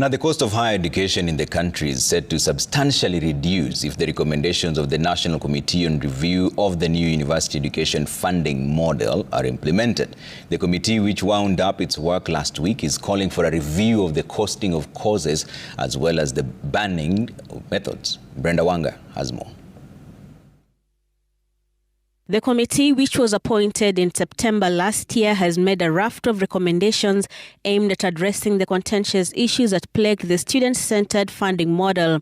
Now, the cost of higher education in the country is set to substantially reduce if the recommendations of the National Committee on Review of the new University Education Funding Model are implemented. The committee, which wound up its work last week, is calling for a review of the costing of courses as well as the banning of methods. Brenda Wanga has more. The committee, which was appointed in September last year, has made a raft of recommendations aimed at addressing the contentious issues that plagued the student-centered funding model.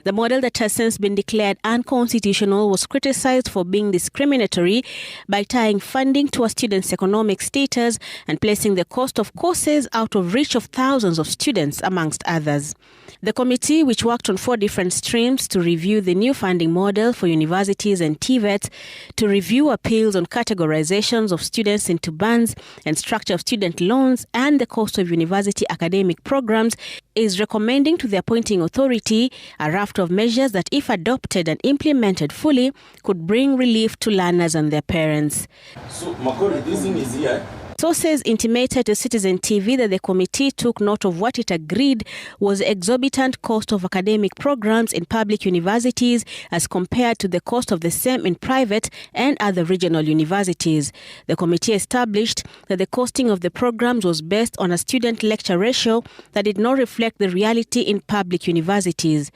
The model that has since been declared unconstitutional was criticized for being discriminatory by tying funding to a student's economic status and placing the cost of courses out of reach of thousands of students, amongst others. The committee, which worked on 4 different streams to review the new funding model for universities and TVET, to review appeals on categorizations of students into bands and structure of student loans and the cost of university academic programs, is recommending to the appointing authority a raft of measures that, if adopted and implemented fully, could bring relief to learners and their parents. So, Makori, this thing is here. Sources intimated to Citizen TV that the committee took note of what it agreed was the exorbitant cost of academic programs in public universities as compared to the cost of the same in private and other regional universities. The committee established that the costing of the programs was based on a student-lecture ratio that did not reflect the reality in public universities.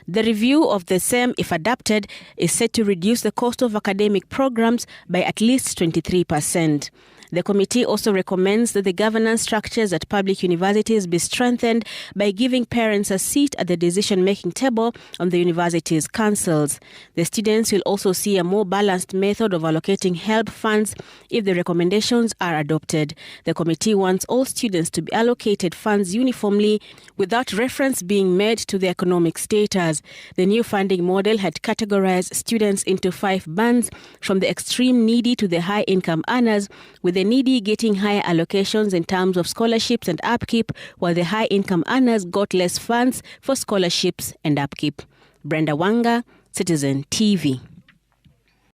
The review of the same, if adopted, is set to reduce the cost of academic programs by at least 23%. The committee also recommends that the governance structures at public universities be strengthened by giving parents a seat at the decision-making table on the university's councils. The students will also see a more balanced method of allocating HELB funds if the recommendations are adopted. The committee wants all students to be allocated funds uniformly without reference being made to their economic status. The new funding model had categorized students into 5 bands, from the extreme needy to the high-income earners, with the needy getting higher allocations in terms of scholarships and upkeep, while the high-income earners got less funds for scholarships and upkeep. Brenda Wanga, Citizen TV.